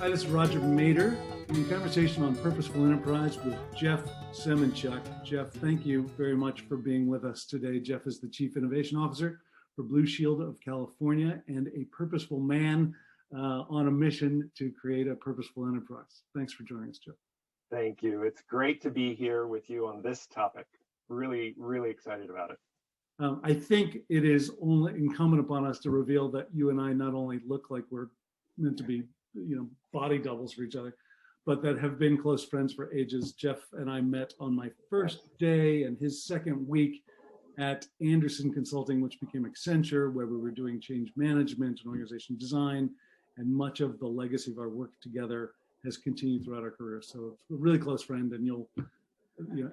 Hi, this is Roger Mader in conversation on Purposeful Enterprise with Jeff Semenchuk. Jeff, thank you very much for being with us today. Jeff is the Chief Innovation Officer for Blue Shield of California and a purposeful man on a mission to create a purposeful enterprise. Thanks for joining us, Jeff. Thank you. It's great to be here with you on this topic. Really, really excited about it. I think it is only incumbent upon us to reveal that you and I not only look like we're meant to be, body doubles for each other, but that have been close friends for ages. Jeff and I met on my first day and his second week at Anderson Consulting, which became Accenture, where we were doing change management and organization design, and much of the legacy of our work together has continued throughout our career. So a really close friend, and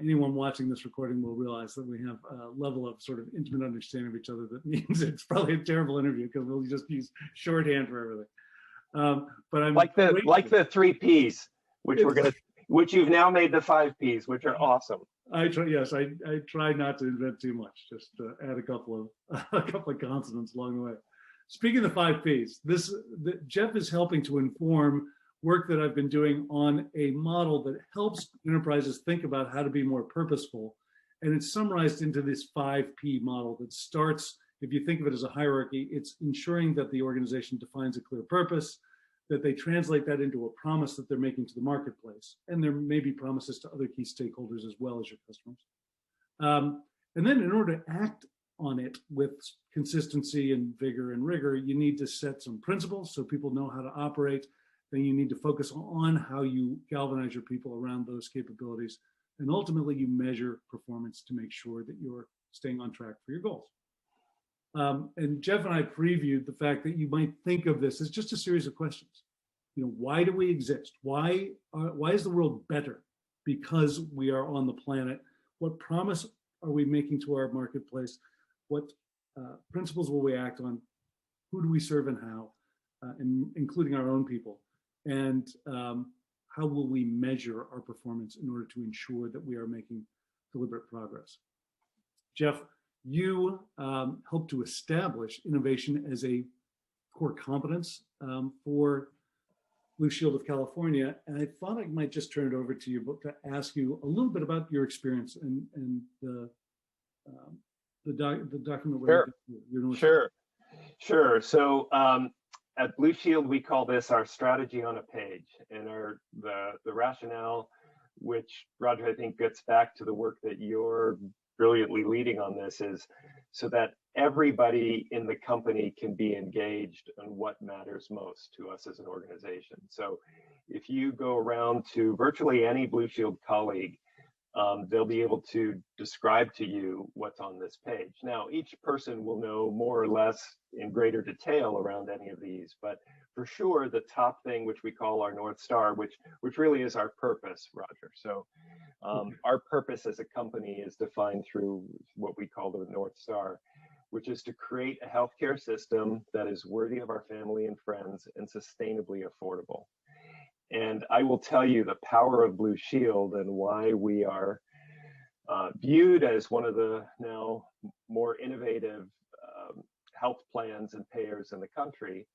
anyone watching this recording will realize that we have a level of sort of intimate understanding of each other that means it's probably a terrible interview because we'll just use shorthand for everything. But I'm like the 3 Ps, which you've now made the 5 Ps, which are awesome. I try not to invent too much, just to add a couple of consonants along the way. Speaking of the 5 Ps, Jeff is helping to inform work that I've been doing on a model that helps enterprises think about how to be more purposeful. And it's summarized into this 5P model that starts, if you think of it as a hierarchy, it's ensuring that the organization defines a clear purpose, that they translate that into a promise that they're making to the marketplace. And there may be promises to other key stakeholders as well as your customers. And then in order to act on it with consistency and vigor and rigor, you need to set some principles so people know how to operate. Then you need to focus on how you galvanize your people around those capabilities. And ultimately you measure performance to make sure that you're staying on track for your goals. And Jeff and I previewed the fact that you might think of this as just a series of questions. Why do we exist? Why is the world better because we are on the planet? What promise are we making to our marketplace? What principles will we act on? Who do we serve and how, including our own people? And how will we measure our performance in order to ensure that we are making deliberate progress? Jeff, you helped to establish innovation as a core competence for Blue Shield of California. And I thought I might just turn it over to you to ask you a little bit about your experience and the document. Sure. So at Blue Shield, we call this our strategy on a page, and the rationale, which Roger, I think gets back to the work that you're brilliantly leading on this, is so that everybody in the company can be engaged on what matters most to us as an organization. So if you go around to virtually any Blue Shield colleague, they'll be able to describe to you what's on this page. Now, each person will know more or less in greater detail around any of these, but for sure, the top thing, which we call our North Star, which really is our purpose, Roger. So our purpose as a company is defined through what we call the North Star, which is to create a healthcare system that is worthy of our family and friends and sustainably affordable. And I will tell you the power of Blue Shield and why we are viewed as one of the now more innovative health plans and payers in the country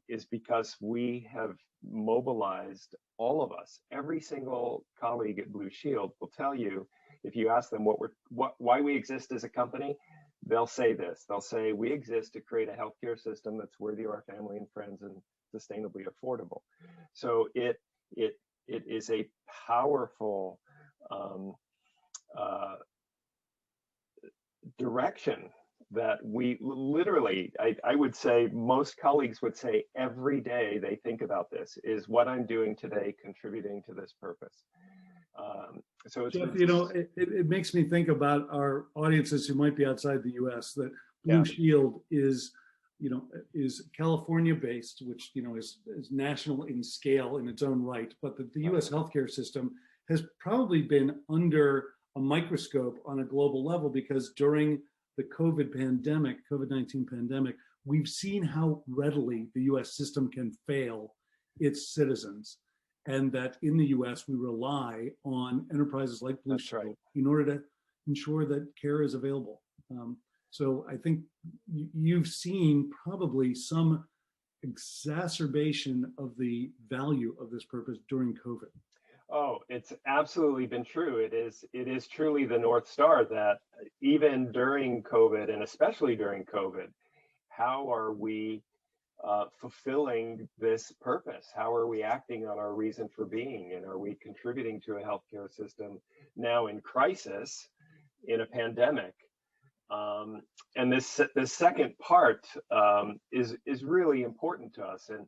is because we have mobilized all of us. Every single colleague at Blue Shield will tell you, if you ask them why we exist as a company, they'll say this. They'll say, we exist to create a healthcare system that's worthy of our family and friends and sustainably affordable. So it is a powerful direction that we literally, I would say most colleagues would say every day they think about this, is what I'm doing today contributing to this purpose. So it's, Jeff, it makes me think about our audiences who might be outside the US, that Blue Shield is California based, which is national in scale in its own right, but the US healthcare system has probably been under a microscope on a global level because during the COVID-19 pandemic, we've seen how readily the US system can fail its citizens, and that in the US we rely on enterprises like Blue Shield in order to ensure that care is available. So I think you've seen probably some exacerbation of the value of this purpose during COVID. Oh, it's absolutely been true. It is truly the North Star that even during COVID, and especially during COVID, how are we fulfilling this purpose? How are we acting on our reason for being? And are we contributing to a healthcare system now in crisis, in a pandemic? And this second part is really important to us. And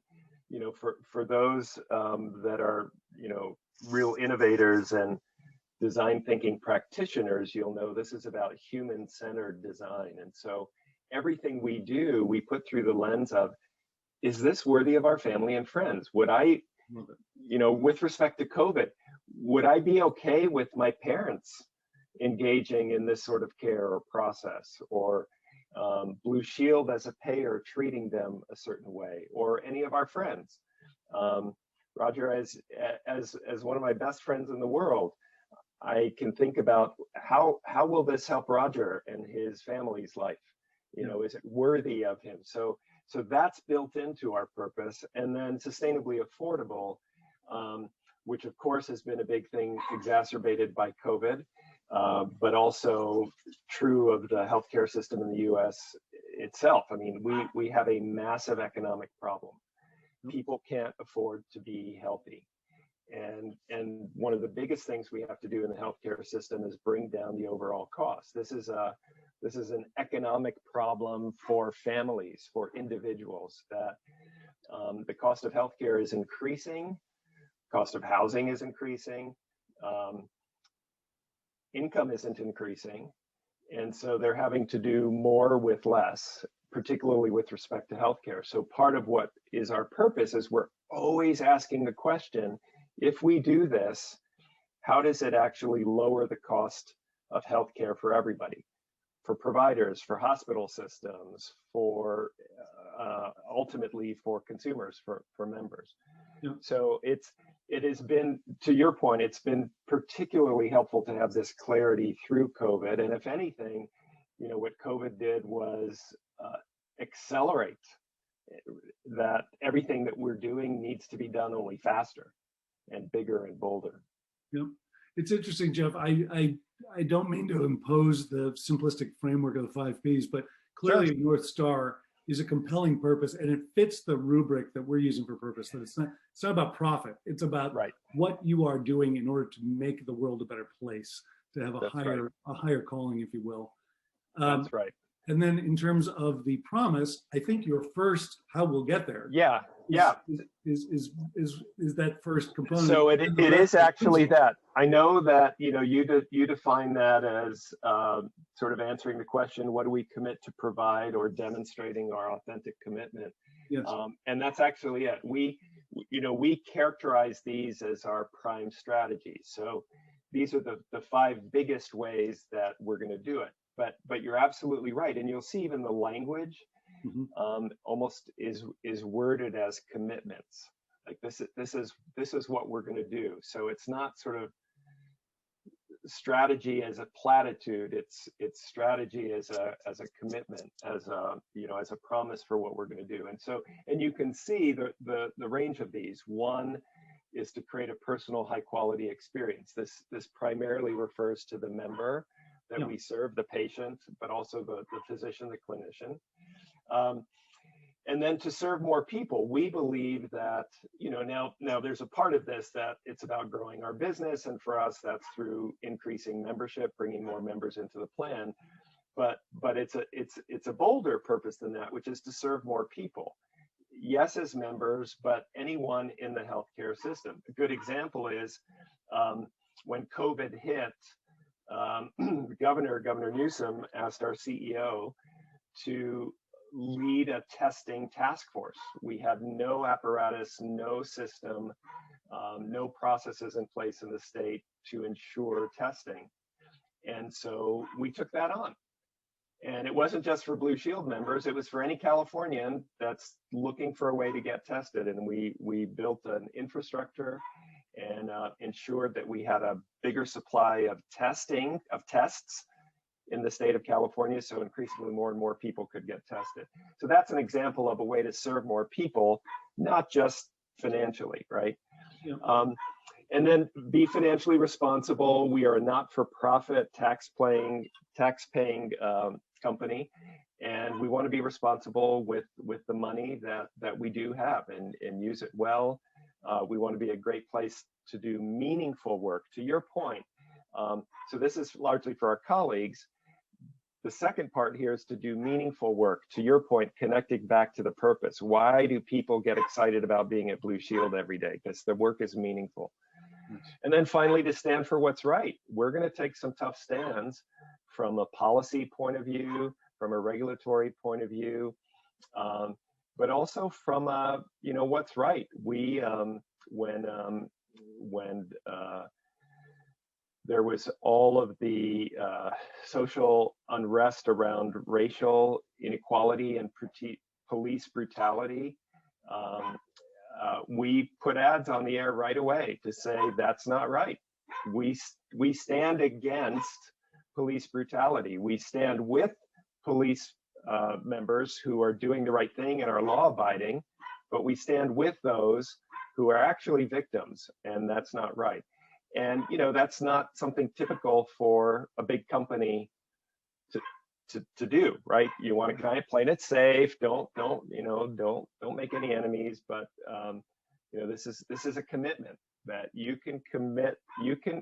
for those that are real innovators and design thinking practitioners, you'll know this is about human-centered design. And so everything we do, we put through the lens of, is this worthy of our family and friends? Would I, with respect to COVID, would I be okay with my parents engaging in this sort of care or process, or Blue Shield as a payer treating them a certain way, or any of our friends? Roger, as one of my best friends in the world, I can think about how will this help Roger and his family's life? Is it worthy of him? So that's built into our purpose. And then sustainably affordable, which of course has been a big thing exacerbated by COVID, but also true of the healthcare system in the US itself. I mean, we have a massive economic problem. People can't afford to be healthy. And one of the biggest things we have to do in the healthcare system is bring down the overall cost. This is an economic problem for families, for individuals, that the cost of healthcare is increasing, cost of housing is increasing, income isn't increasing, and so they're having to do more with less, particularly with respect to healthcare. So part of what is our purpose is we're always asking the question, if we do this, how does it actually lower the cost of healthcare for everybody? For providers, for hospital systems, for ultimately for consumers, for members. Yeah. So it has been, to your point, it's been particularly helpful to have this clarity through COVID. And if anything, what COVID did was accelerate that everything that we're doing needs to be done only faster and bigger and bolder. Yeah. It's interesting, Jeff. I don't mean to impose the simplistic framework of the 5 Ps, but clearly North Star is a compelling purpose, and it fits the rubric that we're using for purpose. That it's not about profit. It's about what you are doing in order to make the world a better place, to have a higher calling, if you will. That's right. And then in terms of the promise, I think your first how we'll get there. Is that first component. So it is actually that. I know that you define that as sort of answering the question, what do we commit to provide, or demonstrating our authentic commitment. Yes. And that's actually it. We characterize these as our prime strategies. So these are the 5 biggest ways that we're going to do it. But you're absolutely right, and you'll see even the language almost is worded as commitments. Like this is what we're going to do. So it's not sort of strategy as a platitude. It's strategy as a commitment, as a promise for what we're going to do. And you can see the range of these. One is to create a personal, high quality experience. This primarily refers to the member that we serve, the patient, but also the physician, the clinician. And then to serve more people. We believe that, now there's a part of this that it's about growing our business. And for us, that's through increasing membership, bringing more members into the plan. But it's a bolder purpose than that, which is to serve more people. Yes, as members, but anyone in the healthcare system. A good example is when COVID hit, Governor Newsom asked our CEO to lead a testing task force. We had no apparatus, no system, no processes in place in the state to ensure testing. And so we took that on. And it wasn't just for Blue Shield members, it was for any Californian that's looking for a way to get tested. And we built an infrastructure and ensured that we had a bigger supply of tests in the state of California, so increasingly more and more people could get tested. So that's an example of a way to serve more people, not just financially, right? Yeah. And then be financially responsible. We are a not-for-profit tax-paying company, and we want to be responsible with the money that we do have and use it well. We want to be a great place to do meaningful work. To your point, so this is largely for our colleagues. The second part here is to do meaningful work. To your point, connecting back to the purpose. Why do people get excited about being at Blue Shield every day? Because the work is meaningful. And then finally, to stand for what's right. We're going to take some tough stands from a policy point of view, from a regulatory point of view, but also from what's right. We when there was all of the social unrest around racial inequality and police brutality, we put ads on the air right away to say that's not right. We stand against police brutality. We stand with police members who are doing the right thing and are law-abiding, but we stand with those who are actually victims, and that's not right. And that's not something typical for a big company to do, right? You want to kind of play it safe. Don't make any enemies. But this is a commitment that you can commit.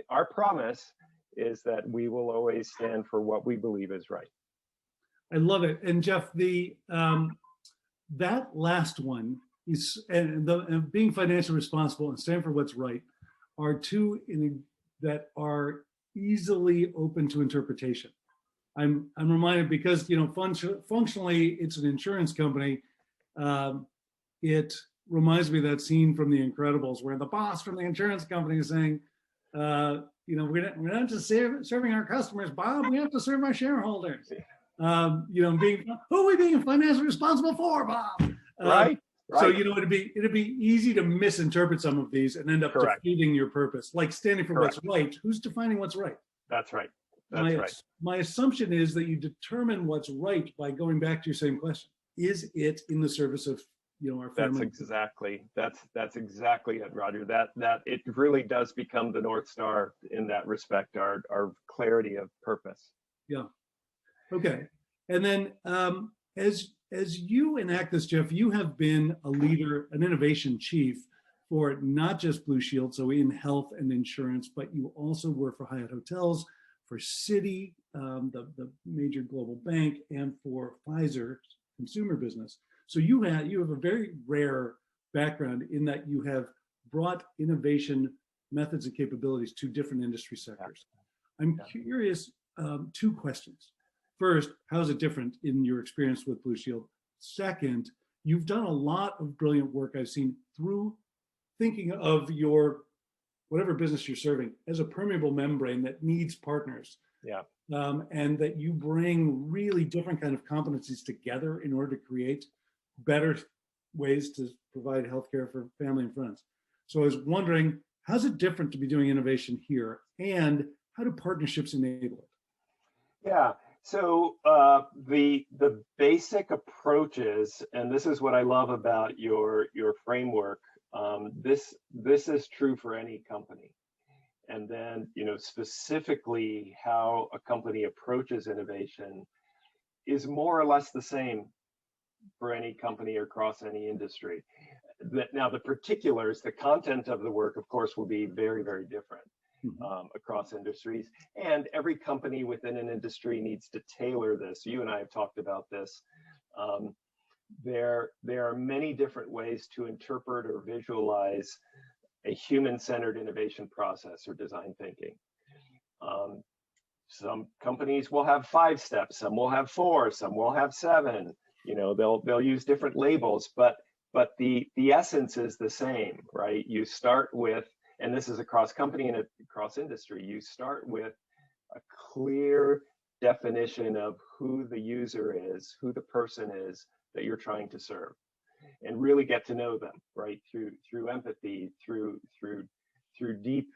Our promise is that we will always stand for what we believe is right. I love it. And Jeff, that last one is, and being financially responsible and standing for what's right are two that are easily open to interpretation. I'm reminded because functionally it's an insurance company. It reminds me of that scene from The Incredibles where the boss from the insurance company is saying, we're not just serving our customers, Bob. We have to serve our shareholders. Who are we being financially responsible for, Bob? Right. So it'd be easy to misinterpret some of these and end up defeating your purpose. Like standing for what's right. Who's defining what's right? That's right. My assumption is that you determine what's right by going back to your same question. Is it in the service of our family? That's exactly it, Roger. That it really does become the North Star in that respect. Our clarity of purpose. Yeah. Okay. And then as you enact this, Jeff, you have been a leader, an innovation chief for not just Blue Shield, so in health and insurance, but you also work for Hyatt Hotels, for Citi, the major global bank, and for Pfizer consumer business. So you have a very rare background in that you have brought innovation methods and capabilities to different industry sectors. I'm curious, two questions. First, how is it different in your experience with Blue Shield? Second, you've done a lot of brilliant work I've seen through thinking of your whatever business you're serving as a permeable membrane that needs partners. Yeah. And that you bring really different kind of competencies together in order to create better ways to provide healthcare for family and friends. So I was wondering, how's it different to be doing innovation here, and how do partnerships enable it? Yeah. So the basic approaches, and this is what I love about your framework. This is true for any company, and then specifically how a company approaches innovation is more or less the same for any company or across any industry. Now the particulars, the content of the work, of course, will be very, very different. Across industries, and every company within an industry needs to tailor this. You and I have talked about this. There are many different ways to interpret or visualize a human-centered innovation process or design thinking. Some companies will have 5 steps, some will have 4, some will have 7. They'll use different labels, but the essence is the same, right? You start with, and this is across company and across industry, you start with a clear definition of who the user is, who the person is that you're trying to serve, and really get to know them, right? Through empathy, through deep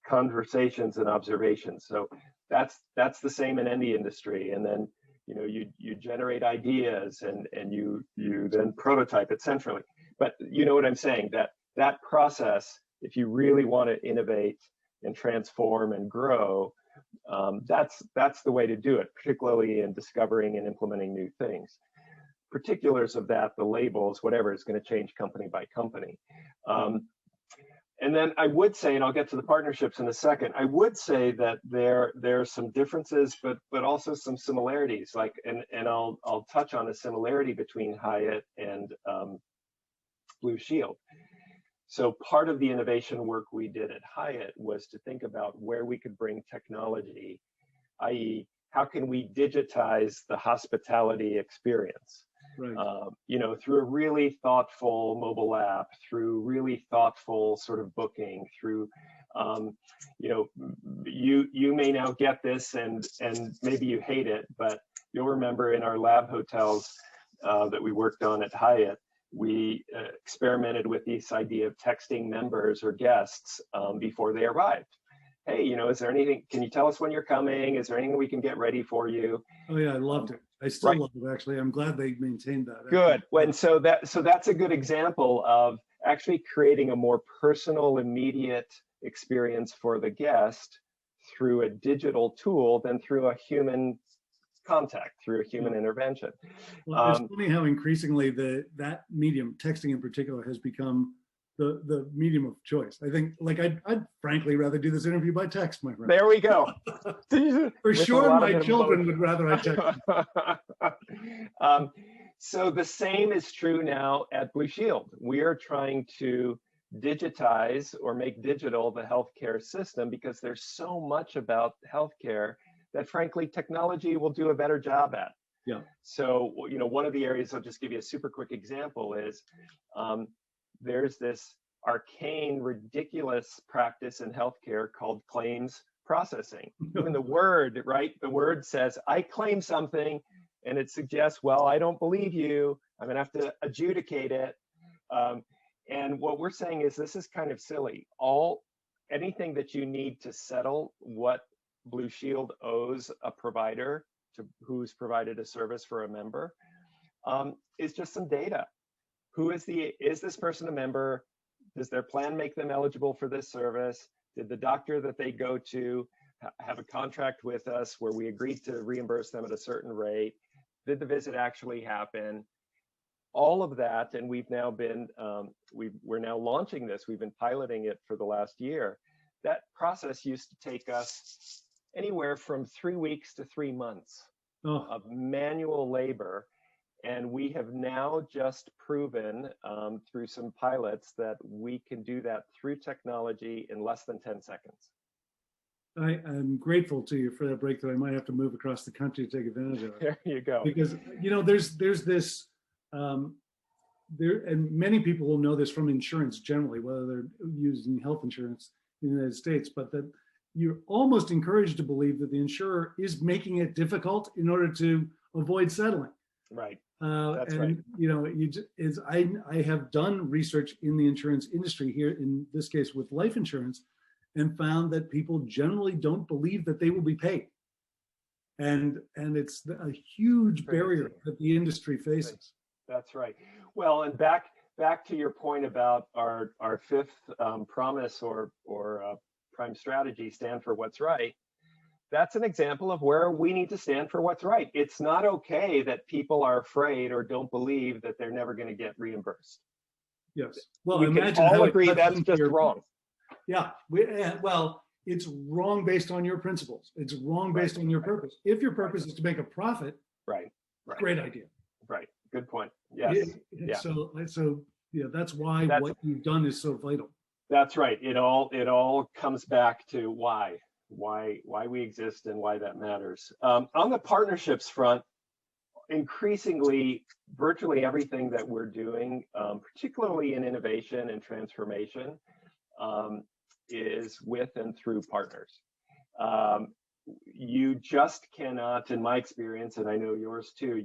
conversations and observations. So that's the same in any industry. And then, you know, you generate ideas and you then prototype it centrally. But you know what I'm saying, that process, if you really want to innovate and transform and grow, that's the way to do it, particularly in discovering and implementing new things. Particulars of that, the labels, whatever, is going to change company by company. And then I would say, and I'll get to the partnerships in a second, I would say that there are some differences, but also some similarities. Like, and I'll touch on a similarity between Hyatt and Blue Shield. So part of the innovation work we did at Hyatt was to think about where we could bring technology, i.e., how can we digitize the hospitality experience? Right. You know, through a really thoughtful mobile app, through really thoughtful sort of booking, through, you know, you may now get this and maybe you hate it, but you'll remember in our lab hotels that we worked on at Hyatt, we experimented with this idea of texting members or guests before they arrived. Hey, you know, is there anything, can you tell us when you're coming? Is there anything we can get ready for you? Oh yeah, I loved it. I still love it, actually. I'm glad they maintained that. Good. And so that's a good example of actually creating a more personal, immediate experience for the guest through a digital tool than through a human contact, through a human intervention. Well, it's funny how increasingly that medium, texting in particular, has become the medium of choice. I think, like, I'd frankly rather do this interview by text, my friend. There we go. For sure, my children would rather I text. So the same is true now at Blue Shield. We are trying to digitize or make digital the healthcare system because there's so much about healthcare that, frankly, technology will do a better job at. Yeah. So, you know, one of the areas, I'll just give you a super quick example, is there's this arcane, ridiculous practice in healthcare called claims processing. Even the word, right? The word says, I claim something, and it suggests, well, I don't believe you. I'm going to have to adjudicate it. And what we're saying is this is kind of silly. Anything that you need to settle what Blue Shield owes a provider who's provided a service for a member is just some data. Is this person a member? Does their plan make them eligible for this service? Did the doctor that they go to have a contract with us where we agreed to reimburse them at a certain rate? Did the visit actually happen? All of that, and we've now been, we're now launching this. We've been piloting it for the last year. That process used to take us anywhere from 3 weeks to 3 months of manual labor. And we have now just proven through some pilots that we can do that through technology in less than 10 seconds. I am grateful to you for that breakthrough. I might have to move across the country to take advantage of it. There you go. Because, you know, there's this, and many people will know this from insurance generally, whether they're using health insurance in the United States, but that you're almost encouraged to believe that the insurer is making it difficult in order to avoid settling. Right. That's right. You know, I have done research in the insurance industry here, in this case with life insurance, and found that people generally don't believe that they will be paid. And it's a huge barrier that the industry faces. That's right. Well, and back to your point about our fifth promise or prime strategy, stand for what's right. That's an example of where we need to stand for what's right. It's not okay that people are afraid or don't believe that they're never going to get reimbursed. Yes. Well, we imagine can all how agree that's just wrong. Yeah. Well, it's wrong based on your principles. It's wrong based on your purpose. If your purpose is to make a profit, great idea. Right. Good point. Yes. Yeah. So yeah, that's why what you've done is so vital. That's right. It all comes back to why we exist and why that matters. On the partnerships front, increasingly, virtually everything that we're doing, particularly in innovation and transformation, is with and through partners. You just cannot, in my experience, and I know yours too,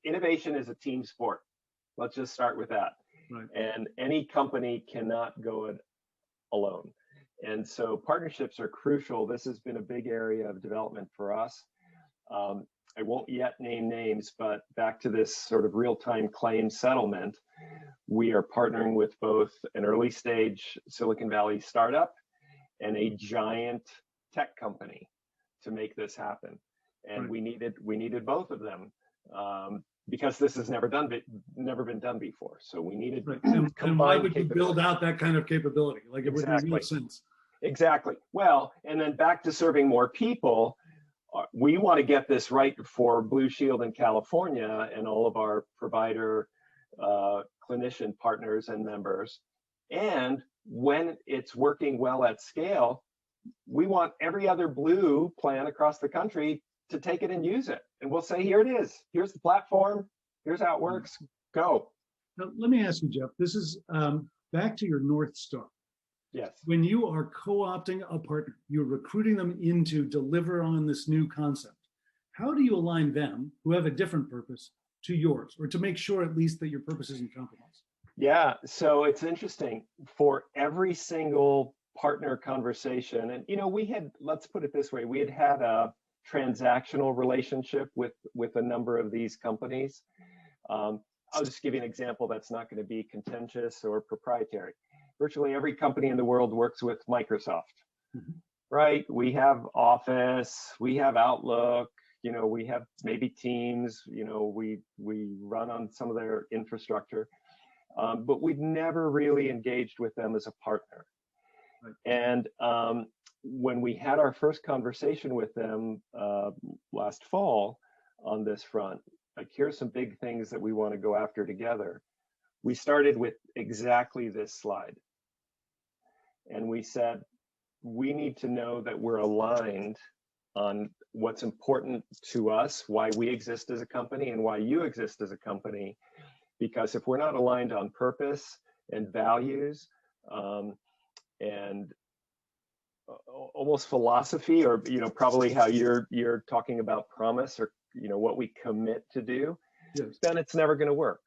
innovation is a team sport. Let's just start with that. Right. And any company cannot go it alone. And so partnerships are crucial. This has been a big area of development for us. I won't yet name names, but back to this sort of real-time claim settlement, we are partnering with both an early stage Silicon Valley startup and a giant tech company to make this happen. And we needed both of them because this has never been done before. So we needed and why would you build out that kind of capability? Like, it would make no sense. Exactly. Well, and then back to serving more people. We want to get this right for Blue Shield in California and all of our provider clinician partners and members. And when it's working well at scale, we want every other Blue plan across the country to take it and use it. And we'll say, here it is. Here's the platform. Here's how it works. Go. Now, let me ask you, Jeff, this is back to your North Star. Yes. When you are co-opting a partner, you're recruiting them in to deliver on this new concept. How do you align them, who have a different purpose, to yours, or to make sure at least that your purpose isn't compromised? Yeah, so it's interesting. For every single partner conversation, and let's put it this way, we had a transactional relationship with a number of these companies. I'll just give you an example that's not going to be contentious or proprietary. Virtually every company in the world works with Microsoft, right? We have Office, we have Outlook, we have maybe Teams, we run on some of their infrastructure, but we've never really engaged with them as a partner. Right. And when we had our first conversation with them last fall on this front, like, here's some big things that we want to go after together. We started with exactly this slide. And we said, we need to know that we're aligned on what's important to us, why we exist as a company and why you exist as a company. Because if we're not aligned on purpose and values and almost philosophy, or probably how you're talking about promise, or what we commit to do, yes, then it's never going to work.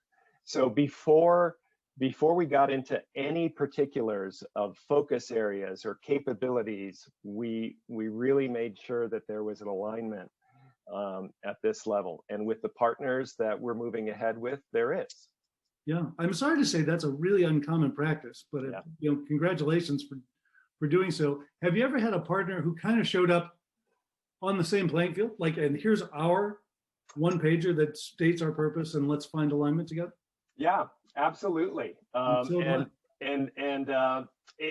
So before we got into any particulars of focus areas or capabilities, we really made sure that there was an alignment at this level. And with the partners that we're moving ahead with, there is. Yeah, I'm sorry to say that's a really uncommon practice, but congratulations for doing so. Have you ever had a partner who kind of showed up on the same playing field, like, and here's our one pager that states our purpose, and let's find alignment together? Yeah, absolutely.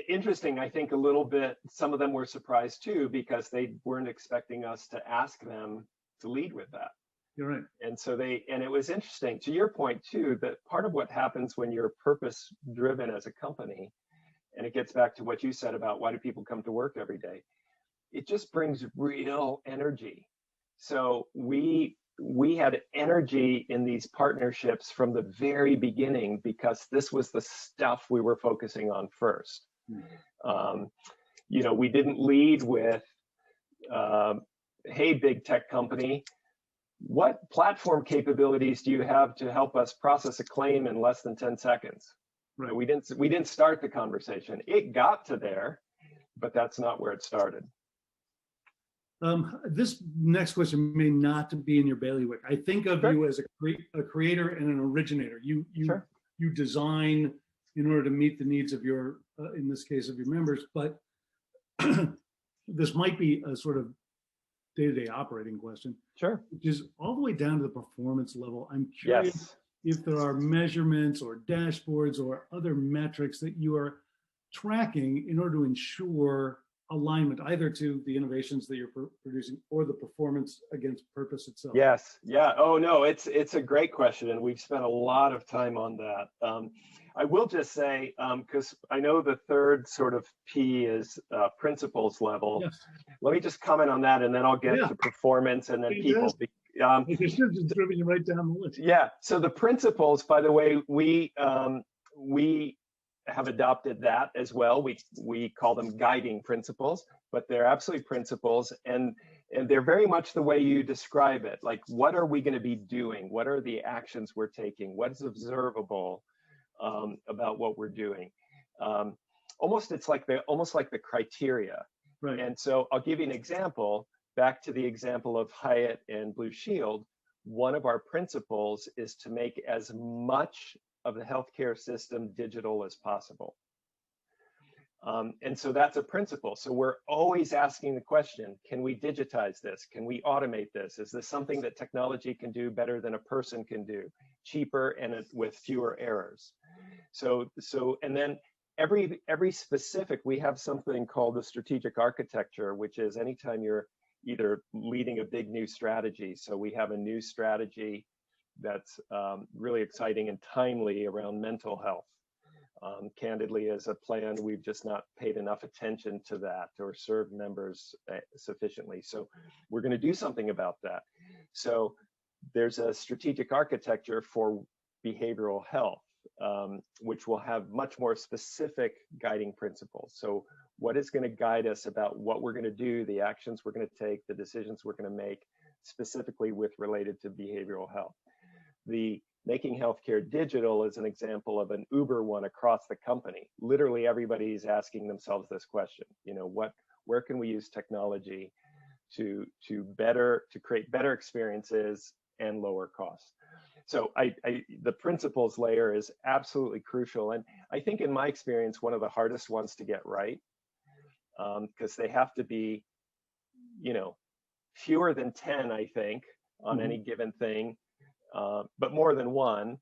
Interesting, I think a little bit, some of them were surprised too, because they weren't expecting us to ask them to lead with that. You're right. And so it was interesting, to your point too, that part of what happens when you're purpose driven as a company, and it gets back to what you said about why do people come to work every day, it just brings real energy. So we had energy in these partnerships from the very beginning, because this was the stuff we were focusing on first. We didn't lead with, hey, big tech company, what platform capabilities do you have to help us process a claim in less than 10 seconds? Right. We didn't start the conversation. It got to there, but that's not where it started. This next question may not be in your bailiwick. I think of you as a creator and an originator. You design in order to meet the needs of your, in this case, of your members, but this might be a sort of day-to-day operating question. Sure. Which is all the way down to the performance level. I'm curious if there are measurements or dashboards or other metrics that you are tracking in order to ensure alignment, either to the innovations that you're producing or the performance against purpose itself. Yes. Yeah. Oh no, it's a great question, and we've spent a lot of time on that. I will just say, because I know the third sort of P is principles level. Yes. Let me just comment on that, and then I'll get to performance and then people. You should just driven you right down the list. Yeah. So the principles, by the way, we have adopted that as well. We call them guiding principles, but they're absolutely principles, and they're very much the way you describe it. Like, what are we going to be doing? What are the actions we're taking? What is observable about what we're doing? it's like the criteria. Right. And so I'll give you an example. Back to the example of Hyatt and Blue Shield, one of our principles is to make as much of the healthcare system digital as possible. And so that's a principle. So we're always asking the question, can we digitize this? Can we automate this? Is this something that technology can do better than a person can do, cheaper and with fewer errors? And then every specific, we have something called the strategic architecture, which is anytime you're either leading a big new strategy. So we have a new strategy that's really exciting and timely around mental health. Candidly, as a plan, we've just not paid enough attention to that or served members sufficiently. So we're going to do something about that. So there's a strategic architecture for behavioral health, which will have much more specific guiding principles. So what is going to guide us about what we're going to do, the actions we're going to take, the decisions we're going to make, specifically related to behavioral health. The making healthcare digital is an example of an Uber one across the company. Literally everybody's asking themselves this question, where can we use technology to create better experiences and lower costs? So the principles layer is absolutely crucial. And I think in my experience, one of the hardest ones to get right, because they have to be, fewer than 10, I think, on any given thing, but more than one.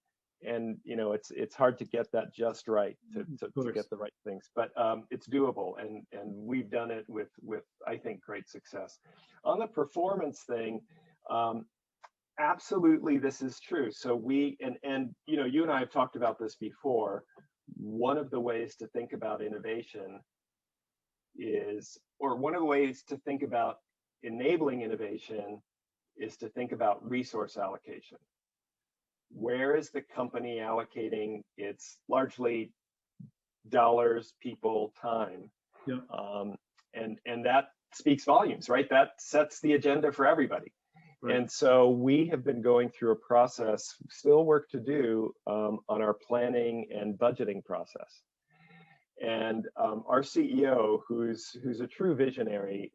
And, it's hard to get that just right to get the right things, but it's doable. And we've done it with, I think, great success. On the performance thing, absolutely, this is true. So you and I have talked about this before. One of the ways to think about innovation one of the ways to think about enabling innovation is to think about resource allocation. Where is the company allocating its largely dollars, people, time? Yeah. And that speaks volumes, right? That sets the agenda for everybody. Right. And so we have been going through a process, still work to do on our planning and budgeting process. And our CEO, who's a true visionary,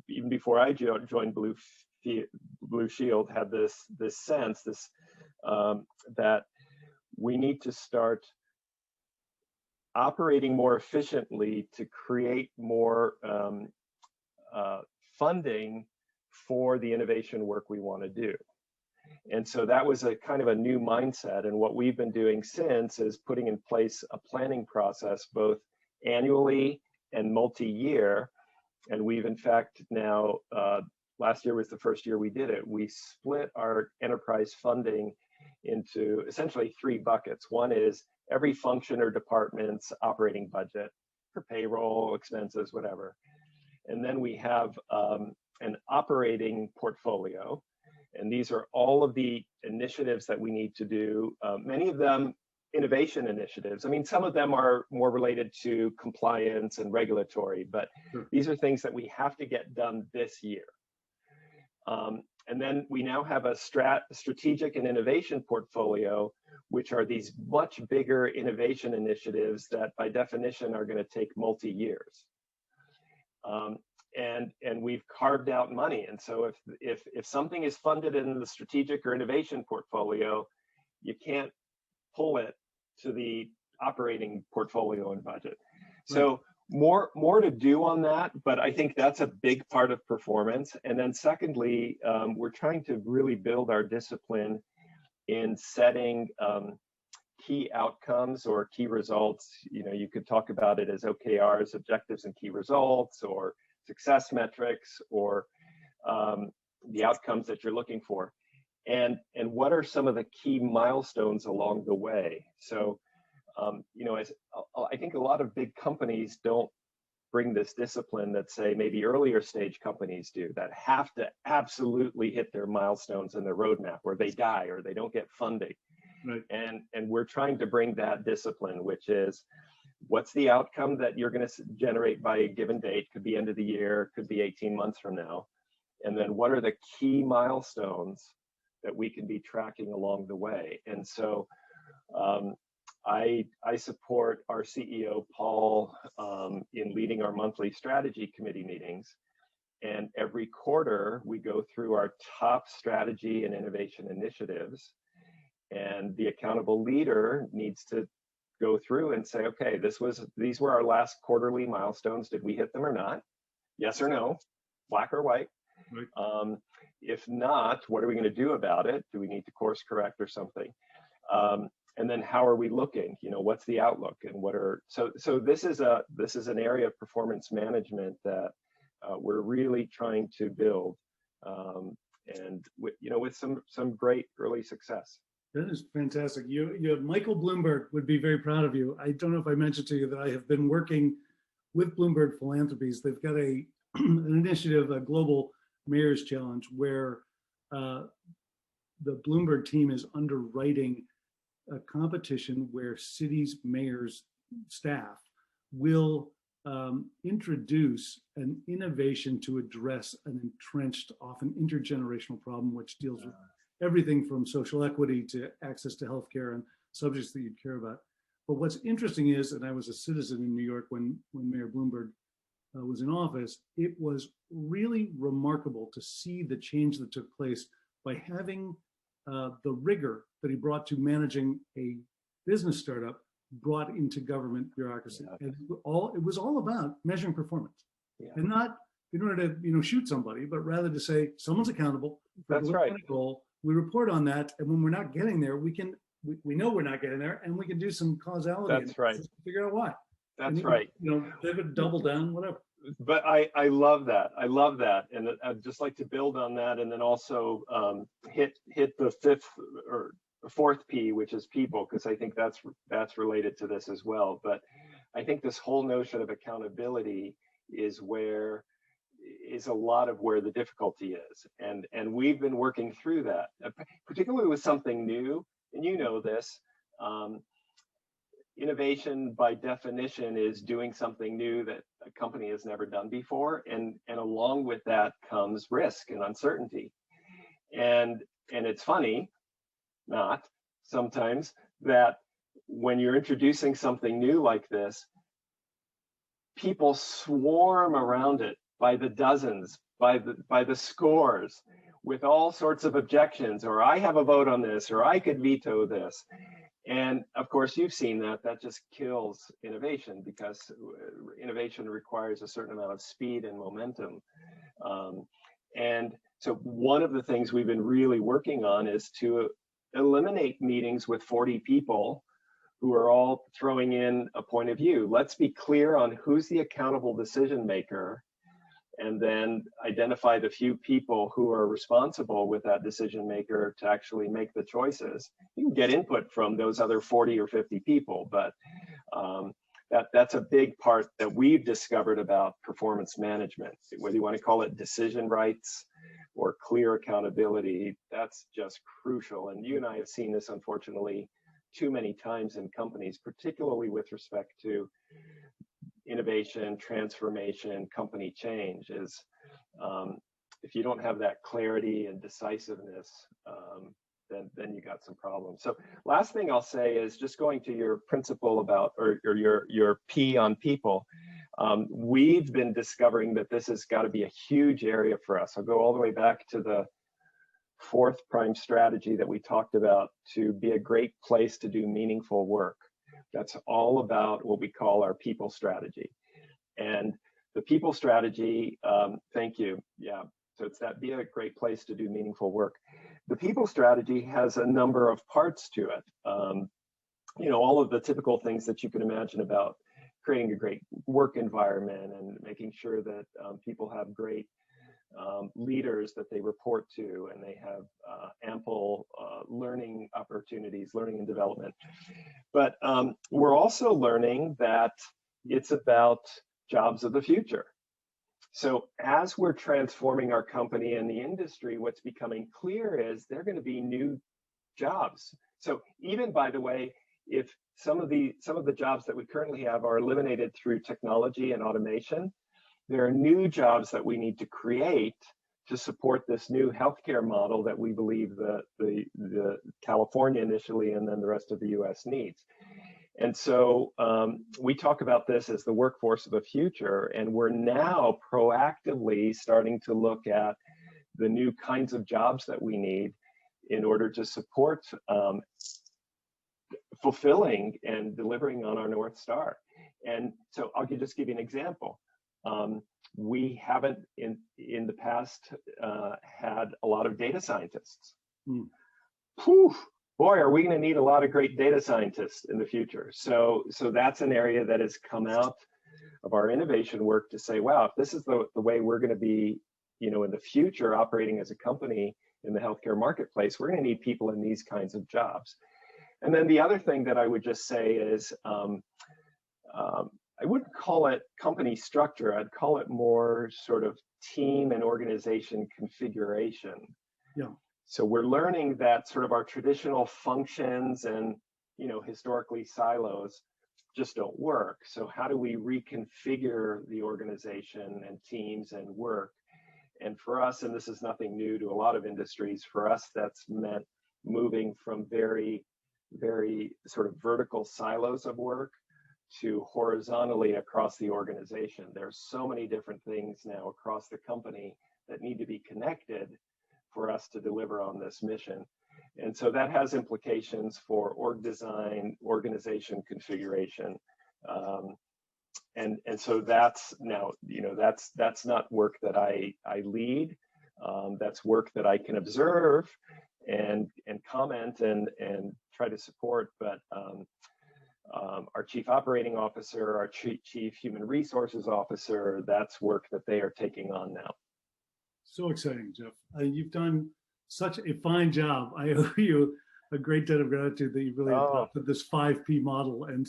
even before I joined Blue Shield, had this sense that we need to start operating more efficiently to create more funding for the innovation work we want to do. And so that was a kind of a new mindset. And what we've been doing since is putting in place a planning process, both annually and multi-year. And we've in fact now, last year was the first year we did it. We split our enterprise funding into essentially 3 buckets. One is every function or department's operating budget for payroll, expenses, whatever. And then we have an operating portfolio. And these are all of the initiatives that we need to do. Many of them innovation initiatives. I mean, some of them are more related to compliance and regulatory, but these are things that we have to get done this year. And then we now have a strategic and innovation portfolio, which are these much bigger innovation initiatives that by definition are going to take multi-years. And we've carved out money. And so if something is funded in the strategic or innovation portfolio, you can't pull it to the operating portfolio and budget. Right. So more to do on that, but I think that's a big part of performance. And then secondly, we're trying to really build our discipline in setting key outcomes or key results. You could talk about it as OKRs, objectives and key results, or success metrics, or the outcomes that you're looking for. And what are some of the key milestones along the way? So, I think a lot of big companies don't bring this discipline that, say, maybe earlier stage companies do, that have to absolutely hit their milestones in their roadmap or they die or they don't get funding. Right. And we're trying to bring that discipline, which is, what's the outcome that you're going to generate by a given date? Could be end of the year, could be 18 months from now. And then what are the key milestones that we can be tracking along the way? And so I support our CEO, Paul, in leading our monthly strategy committee meetings. And every quarter, we go through our top strategy and innovation initiatives. And the accountable leader needs to go through and say, okay, these were our last quarterly milestones. Did we hit them or not? Yes or no, black or white. Right. If not, what are we going to do about it? Do we need to course correct or something? And then how are we looking? You know, what's the outlook, and so this is an area of performance management that we're really trying to build, and with some great early success. That is fantastic. Michael Bloomberg would be very proud of you. I don't know if I mentioned to you that I have been working with Bloomberg Philanthropies. They've got an initiative, a global mayor's challenge, where the Bloomberg team is underwriting a competition where cities, mayors, staff will introduce an innovation to address an entrenched, often intergenerational problem, which deals with everything from social equity to access to healthcare and subjects that you'd care about. But what's interesting is, and I was a citizen in New York when Mayor Bloomberg was in office, it was really remarkable to see the change that took place by having the rigor that he brought to managing a business startup brought into government bureaucracy. Yeah. And it was all about measuring performance, and not in order to shoot somebody, but rather to say someone's accountable for That's right. Goal. We report on that, and when we're not getting there, we know we're not getting there, and we can do some causality. That's right. Figure out why. That's right. Pivot, double down, whatever. But I love that. I love that, and I'd just like to build on that, and then also hit the fourth P, which is people, because I think that's related to this as well. But I think this whole notion of accountability is a lot of where the difficulty is, and we've been working through that, particularly with something new. And you know this. Innovation, by definition, is doing something new that a company has never done before, and along with that comes risk and uncertainty. And it's funny, not sometimes, that when you're introducing something new like this, people swarm around it by the dozens, by the scores, with all sorts of objections, or I have a vote on this, or I could veto this. And of course, you've seen that just kills innovation, because innovation requires a certain amount of speed and momentum. And so one of the things we've been really working on is to eliminate meetings with 40 people who are all throwing in a point of view. Let's be clear on who's the accountable decision maker, and then identify the few people who are responsible with that decision maker to actually make the choices. You can get input from those other 40 or 50 people, but that's a big part that we've discovered about performance management. Whether you want to call it decision rights or clear accountability, that's just crucial. And you and I have seen this, unfortunately, too many times in companies, particularly with respect to innovation, transformation, company change, is if you don't have that clarity and decisiveness, then you got some problems. So last thing I'll say is just going to your principle about, or your P on people. We've been discovering that this has got to be a huge area for us. I'll go all the way back to the fourth prime strategy that we talked about, to be a great place to do meaningful work. That's all about what we call our people strategy. And the people strategy, thank you. Yeah, so it's that, be a great place to do meaningful work. The people strategy has a number of parts to it. All of the typical things that you can imagine about creating a great work environment and making sure that people have great leaders that they report to, and they have ample learning opportunities, learning and development. But we're also learning that it's about jobs of the future. So as we're transforming our company and the industry, what's becoming clear is there are going to be new jobs. So even, by the way, if some of the jobs that we currently have are eliminated through technology and automation, there are new jobs that we need to create to support this new healthcare model that we believe the California initially, and then the rest of the US needs. And so we talk about this as the workforce of the future, and we're now proactively starting to look at the new kinds of jobs that we need in order to support fulfilling and delivering on our North Star. And so I'll just give you an example. We haven't in the past had a lot of data scientists. Whew, boy, are we going to need a lot of great data scientists in the future. So that's an area that has come out of our innovation work to say, wow, if this is the way we're going to be, in the future operating as a company in the healthcare marketplace, we're going to need people in these kinds of jobs. And then the other thing that I would just say is, I wouldn't call it company structure. I'd call it more sort of team and organization configuration. Yeah. So we're learning that sort of our traditional functions and, historically silos just don't work. So how do we reconfigure the organization and teams and work? And for us, and this is nothing new to a lot of industries, for us, that's meant moving from very, very sort of vertical silos of work to horizontally across the organization. There's so many different things now across the company that need to be connected for us to deliver on this mission. And so that has implications for org design, organization configuration. And so that's now, that's not work that I lead. That's work that I can observe and comment and try to support. But our chief operating officer, our chief human resources officer, that's work that they are taking on now. So exciting, Jeff. You've done such a fine job. I owe you a great debt of gratitude that you really adopted this 5P model and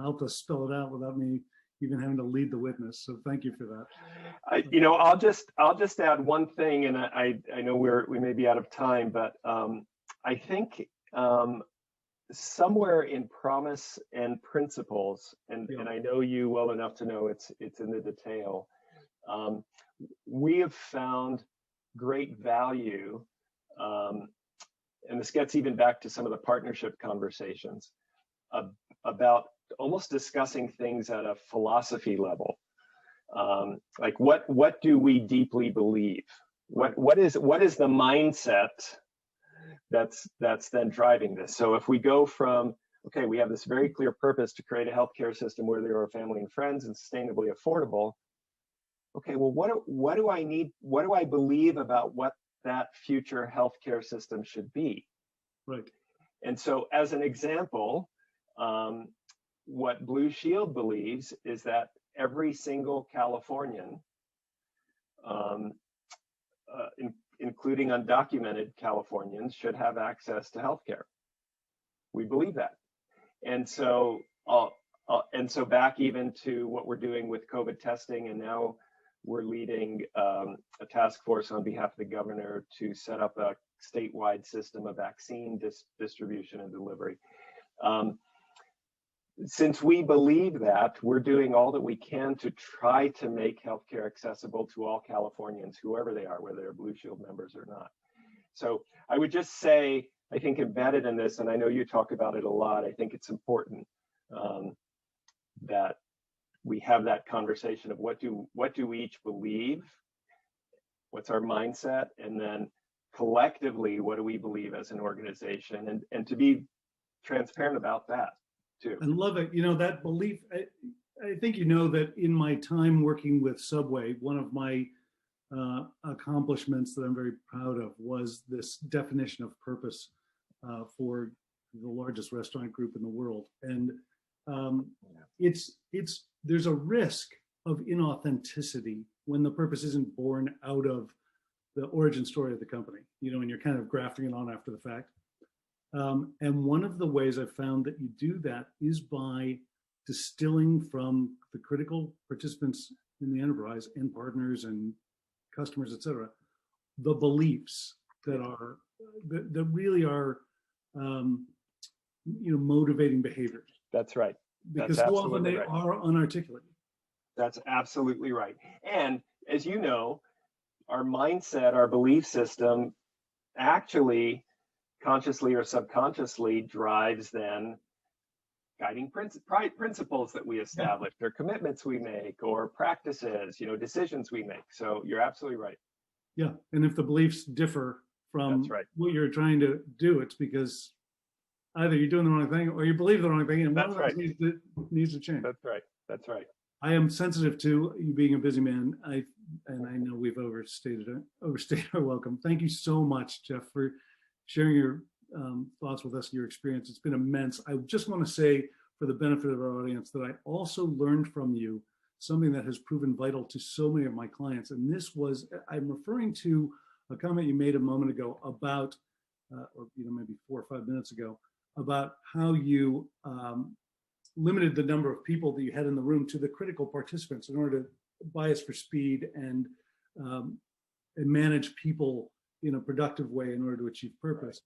helped us spell it out without me even having to lead the witness. So thank you for that. I'll just add one thing, and I know we may be out of time, but I think somewhere in promise and principles, and I know you well enough to know it's in the detail. We have found great value, and this gets even back to some of the partnership conversations about almost discussing things at a philosophy level. Like what do we deeply believe? What is the mindset that's then driving this? So if we go from, okay, we have this very clear purpose to create a healthcare system where there are family and friends and sustainably affordable. Okay, well, what do I need? What do I believe about what that future healthcare system should be? Right. And so as an example, what Blue Shield believes is that every single Californian, including undocumented Californians, should have access to healthcare. We believe that. And so back even to what we're doing with COVID testing, and now we're leading a task force on behalf of the governor to set up a statewide system of vaccine distribution and delivery. Since we believe that, we're doing all that we can to try to make healthcare accessible to all Californians, whoever they are, whether they're Blue Shield members or not. So I would just say, I think embedded in this, and I know you talk about it a lot, I think it's important that we have that conversation of what do we each believe, what's our mindset, and then collectively, what do we believe as an organization, and to be transparent about that too. I love it. That belief, I think that in my time working with Subway, one of my accomplishments that I'm very proud of was this definition of purpose for the largest restaurant group in the world. And there's a risk of inauthenticity when the purpose isn't born out of the origin story of the company, and you're kind of grafting it on after the fact. And one of the ways I've found that you do that is by distilling from the critical participants in the enterprise and partners and customers, et cetera, the beliefs that really are, motivating behaviors. That's right. Because so often they are unarticulated. That's absolutely right. And as you know, our mindset, our belief system actually consciously or subconsciously drives then guiding principles that we establish, or commitments we make, or practices, decisions we make. So you're absolutely right. Yeah, and if the beliefs differ from what you're trying to do, it's because either you're doing the wrong thing or you believe the wrong thing, and one of those needs to change. That's right. That's right. I am sensitive to you being a busy man. I know we've overstated our welcome. Thank you so much, Jeff, for sharing your thoughts with us, your experience. It's been immense. I just want to say, for the benefit of our audience, that I also learned from you something that has proven vital to so many of my clients. And this was, I'm referring to a comment you made a moment ago about, or maybe 4 or 5 minutes ago, about how you limited the number of people that you had in the room to the critical participants in order to bias for speed and manage people in a productive way in order to achieve purpose.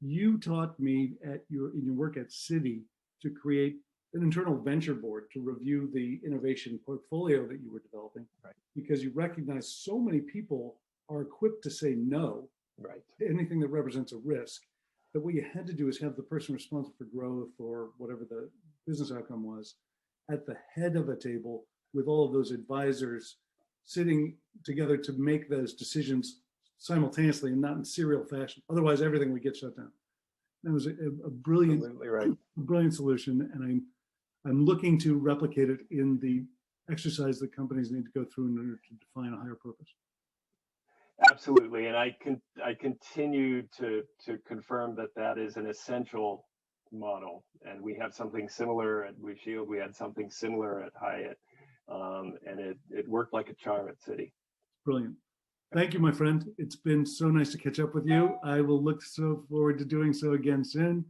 You taught me in your work at Citi to create an internal venture board to review the innovation portfolio that you were developing, because you recognize so many people are equipped to say no to anything that represents a risk, that what you had to do is have the person responsible for growth or whatever the business outcome was at the head of a table with all of those advisors sitting together to make those decisions simultaneously and not in serial fashion. Otherwise, everything would get shut down. That was a brilliant, brilliant solution, and I'm looking to replicate it in the exercise that companies need to go through in order to define a higher purpose. Absolutely, and I continue to confirm that is an essential model, and we have something similar at Blue Shield. We had something similar at Hyatt, and it worked like a charm at Citi. Brilliant. Thank you, my friend. It's been so nice to catch up with you. I will look so forward to doing so again soon.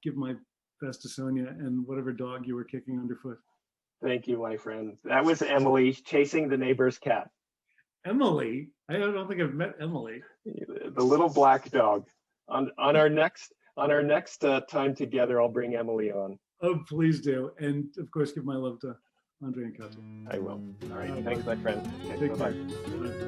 Give my best to Sonia and whatever dog you were kicking underfoot. Thank you, my friend. That was Emily chasing the neighbor's cat. Emily? I don't think I've met Emily. The little black dog. On our next time together, I'll bring Emily on. Oh, please do. And of course, give my love to Andre and Katya. I will. All right. Thanks, my friend. Okay, bye-bye.